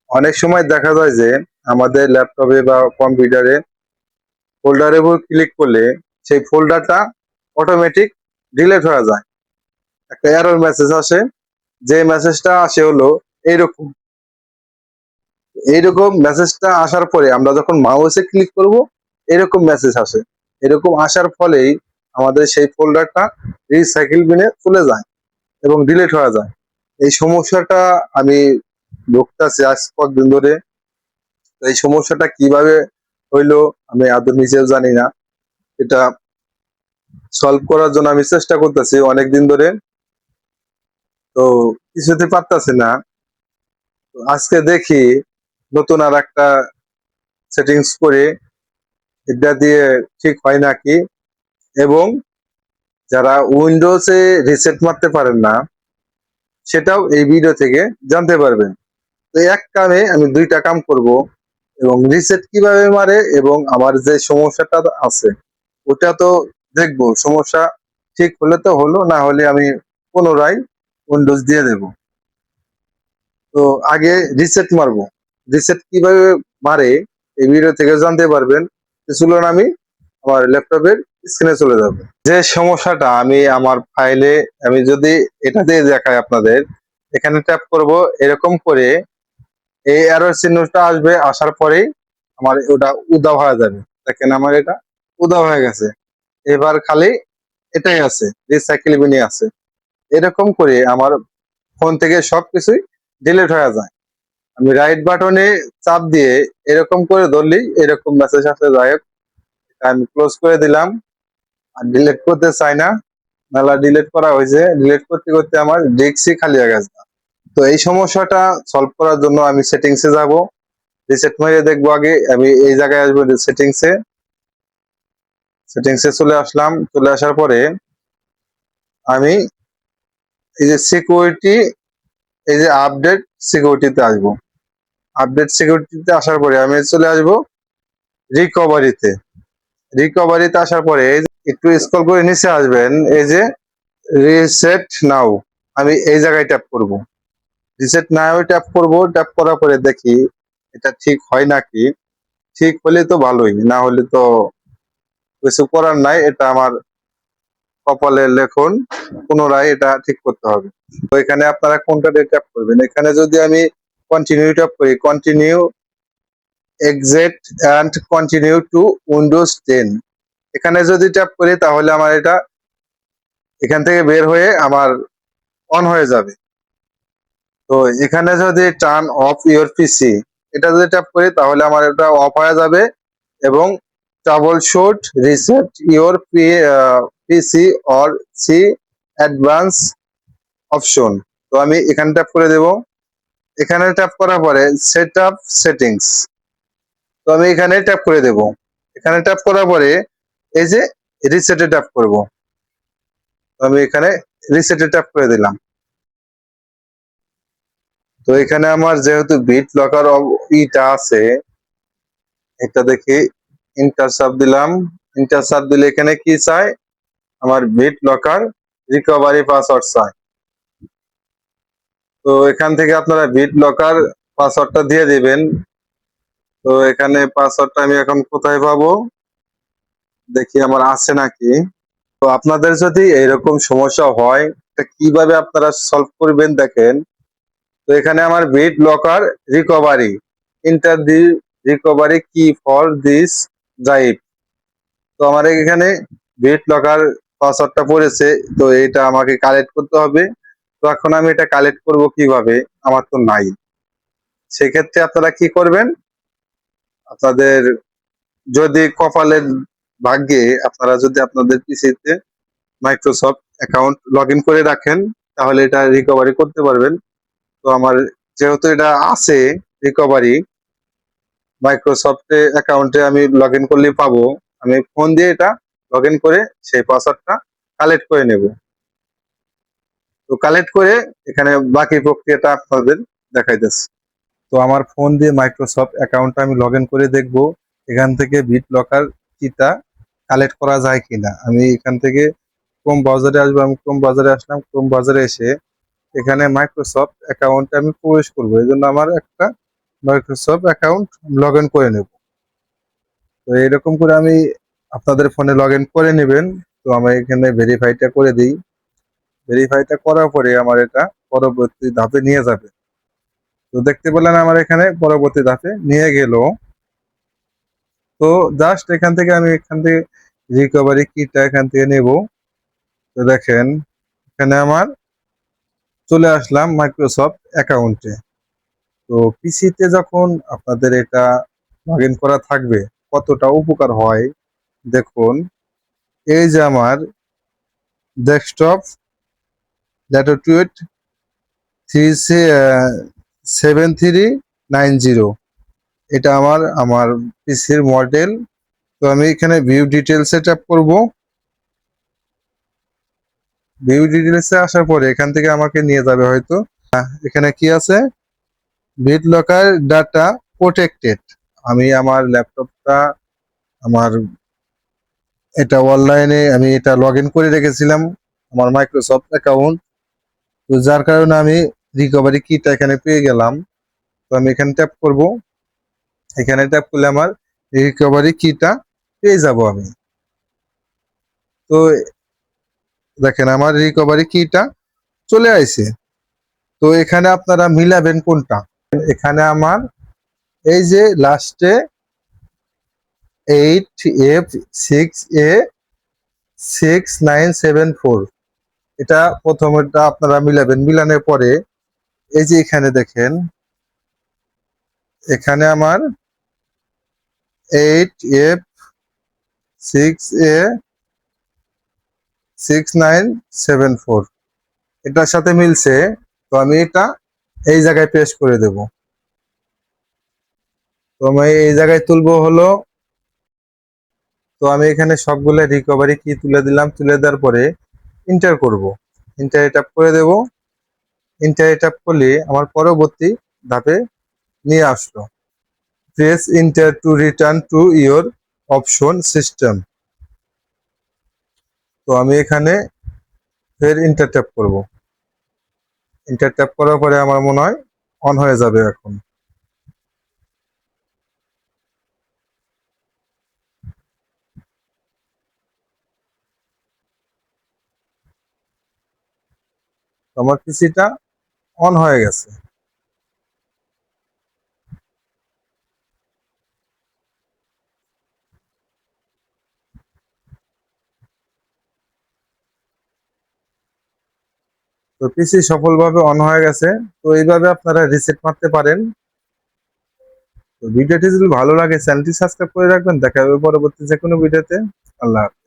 অনেক সময় দেখা যায় যে আমাদের ল্যাপটপে বা কম্পিউটারে ফোল্ডারের উপর ক্লিক করলে সেই ফোল্ডারটা অটোমেটিক ডিলিট হয়ে যায়, একটা এরর মেসেজ আসে। যে মেসেজটা আসে হলো এইরকম এইরকম মেসেজটা আসার পরে আমরা যখন মাউসে ক্লিক করব এরকম মেসেজ আসে। এরকম আসার ফলেই আমাদের সেই ফোল্ডারটা রিসাইকেল বিনে চলে যায় এবং ডিলিট হয়ে যায়। এই সমস্যাটা আমি ভুগতেছি আজ কয়েকদিন ধরে। তো এই সমস্যাটা কিভাবে হইলো আমি আদৌ নিজেও জানি না। এটা সলভ করার জন্য আমি চেষ্টা করতেছি অনেকদিন ধরে, তো কিছুতে পারতাছি না। তো আজকে দেখি নতুন আর একটা সেটিংস করে এটা দিয়ে ঠিক হয় নাকি। এবং যারা উইন্ডোজে রিসেট মারতে পারেন না সেটাও এই ভিডিও থেকে জানতে পারবেন। তো এক কামে আমি দুইটা কাম করব, এবং রিসেট কিভাবে মারে এবং আমার যে সমস্যাটা আছে ওটা তো দেখবো। সমস্যা ঠিক হলে তো হলো, না হলে আমি পুনরায় উইন্ডোজ দিয়ে দেব। তো আগে রিসেট মারবো। রিসেট কিভাবে মারে এই ভিডিও থেকে জানতে পারবেন। তো চলুন আমি আমার ল্যাপটপের স্ক্রিনে চলে যাব। যে সমস্যাটা আমি আমার ফাইলে, আমি যদি এটা দিয়ে দেখাই আপনাদের, এখানে ট্যাপ করব এরকম করে এই এরর চিহ্নটা আসবে, আসার পরেই আমার ওটা উধাও হয়ে যাবে। দেখেন আমার এটা উধাও হয়ে গেছে। এবার খালি এটাই আছে, রিসাইকেল বিনে আছে। এরকম করে আমার ফোন থেকে সবকিছুই ডিলিট হয়ে যায়। আমি রাইট বাটনে চাপ দিয়ে এরকম করে ধরলেই এরকম মেসেজ আসে। যাই হোক, এটা আমি ক্লোজ করে দিলাম। আর ডিলিট করতে চাই না, মেলা ডিলিট করা হয়েছে। ডিলিট করতে করতে আমার ডিস্কই খালি হয়ে গেছে। তো এই সমস্যাটা সলভ করার জন্য আমি সেটিংসে যাব। রিসেট মেরে দেখবো। আগে আমি এই জায়গায় আসবো, সেটিংসে চলে আসলাম। চলে আসার পরে আমি এই যে সিকিউরিটি, এই যে আপডেট সিকিউরিটিতে আসবো। আপডেট সিকিউরিটিতে আসার পরে আমি চলে আসবো রিকভারিতে। রিকভারিতে আসার পরে একটু স্ক্রল করে নিচে আসবেন, এই যে রিসেট নাও, আমি এই জায়গায় ট্যাপ করব। রিসেট নাও ট্যাপ করব। ট্যাপ করার পরে দেখি এটা ঠিক হয় নাকি। ঠিক হলে তো ভালোই, না হলে তো কিছু করার নাই। এটা আমার কপালের লেখন, পুনরায় এটা ঠিক করতে হবে। তো এখানে আপনারা কোনটাতে ট্যাপ করবেন। এখানে যদি আমি কন্টিনিউ ট্যাপ করি, continue exit and continue to Windows 10, এখানে যদি ট্যাপ করি তাহলে আমার এটা এখান থেকে বের হয়ে আমার অন হয়ে যাবে। তো এখানে যদি টার্ন অফ ইউর পিসি, এটা যদি ট্যাপ করি তাহলে আমার এটা অফ হয়ে যাবে। এবং troubleshoot reset your PC or see advance option. তো আমি এখানে ট্যাপ করে দেব। এখানে ট্যাপ করার পরে সেট আপ সেটিংস, তো আমি এখানে ট্যাপ করে দেব। এখানে ট্যাপ করার পরে এই যে রিসেটে ট্যাপ করব। তো আমি এখানে রিসেটে ট্যাপ করে দিলাম। তো এখানে আমার যেহেতু বিট লকার ইটা আছে, এটা দেখি ইন্টার চাপ দিলাম। ইন্টার চাপ দিলে এখানে কি চাই, আমার বিট লকার রিকভারি পাসওয়ার্ড চাই। তো এখান থেকে আপনারা বিট লকার পাসওয়ার্ডটা দিয়ে দিবেন। তো এখানে পাসওয়ার্ডটা আমি এখন কোথায় পাবো, দেখি আমার আছে নাকি। তো আপনাদের যদি এরকম সমস্যা হয় এটা কিভাবে আপনারা সলভ করবেন দেখেন। তো এখানে আমার বিট লকার রিকভারি, ইন্টার দি রিকভারি কি ফর দিস ড্রাইভ। তো আমার এখানে বিট লকার পাসওয়ার্ডটা পড়েছে, তো এটা আমাকে কালেক্ট করতে হবে। তো এখন আমি এটা কালেক্ট করব কিভাবে, আমার তো নাই। সেক্ষেত্রে আপনারা কি করবেন, আপনাদের যদি কপালের ভাগ্যে আপনারা যদি আপনাদের পিসিতে মাইক্রোসফট অ্যাকাউন্ট লগ ইন করে রাখেন তাহলে এটা রিকভারি করতে পারবেন। তো আমার যেহেতু এটা আছে রিকভারি, মাইক্রোসফট অ্যাকাউন্টে আমি লগ ইন করলেই পাবো। আমি ফোন দিয়ে এটা লগ ইন করে সেই পাসওয়ার্ডটা কালেক্ট করে নেব। তো কালেক্ট করে এখানে বাকি প্রক্রিয়াটা আপনাদের দেখাইতেছে। তো আমার ফোন দিয়ে মাইক্রোসফট অ্যাকাউন্টটা আমি লগ ইন করে দেখবো এখান থেকে বিট লকার কিটা কালেক্ট করা যায় কিনা। আমি এখান থেকে ক্রোম ব্রাউজারে আসবো। আমি ক্রোম ব্রাউজারে আসলাম। ক্রোম ব্রাউজারে এসে এখানে মাইক্রোসফট অ্যাকাউন্টে আমি প্রবেশ করবো। এই জন্য আমার একটা মাইক্রোসফট অ্যাকাউন্ট লগ ইন করে নেব। তো এরকম করে আমি আপনাদের ফোনে লগ ইন করে নেবেন। তো আমি এখানে ভেরিফাইটা করে দিই। ভেরিফাইটা করার পরে আমার এটা পরবর্তী ধাপে নিয়ে যাবে। তো দেখতে পেলেন আমার এখানে পরবর্তী ধাপে নিয়ে গেল। তো জাস্ট এখান থেকে রিকভারি কিটা এখান থেকে নেব। তো দেখেন এখানে আমার চলে আসলাম মাইক্রোসফট অ্যাকাউন্টে। তো পিসিতে যখন আপনাদের এটা লগ ইন করা থাকবে কতটা উপকার হয় দেখুন। এই যে আমার ডেস্কটপ ল্যাটিটিউড 7390, এটা আমার পিসির মডেল। তো আমি এখানে ভিউ ডিটেলসে ট্যাপ করব। ভিউ ডিটেলসে আসার পরে এখান থেকে আমাকে নিয়ে যাবে হয়তো এখানে কি আছে, বিটলকার ডাটা প্রোটেক্টেড। আমি আমার ল্যাপটপটা আমার এটা অনলাইনে আমি এটা লগ ইন করে রেখেছিলাম আমার মাইক্রোসফট অ্যাকাউন্ট। তো যার কারণে আমি রিকভারি কিটা এখানে পেয়ে গেলাম। তো আমি এখানে ট্যাপ করব। এখানে ট্যাপ করলে আমার রিকভারি কিটা পেয়ে যাব আমি। তো দেখেন আমার রিকভারি কিটা চলে আসে। তো এখানে আপনারা মিলাবেন কোনটা। এখানে আমার এই যে লাস্টে 8F6A6974, এটা প্রথমটা আপনারা মিলাবেন। মিলানোর পরে এই যে এখানে দেখেন এখানে আমার 8F6A6974 এটার সাথে মিলছে। তো আমি এটা এই জায়গায় পেস্ট করে দেব। তো আমি এই জায়গায় তুলবো হলো। তো আমি এখানে সবগুলো রিকভারি কি তুলে দিলাম। তুলে দেওয়ার পরে ইন্টার করব। ইন্টারে ট্যাপ করে দেব। ইন্টারে ট্যাপ করলে আমার পরবর্তী ধাপে নিয়ে আসলো। Press inter to return to your option system. তো আমি এখানে ফের ইন্টার ট্যাপ করব। ইন্টার ট্যাপ করার পরে আমার মনে হয় অন হয়ে যাবে এখন। আমার পিসিটা অন হয়ে গেছে। তো পিসি সফলভাবে অন হয়ে গেছে। তো এইভাবে আপনারা রিসেট মারতে পারেন। তো ভিডিওটি যদি ভালো লাগে চ্যানেলটি সাবস্ক্রাইব করে রাখবেন। দেখা হবে পরবর্তী যে কোনো ভিডিওতে। আল্লাহ হাফেজ।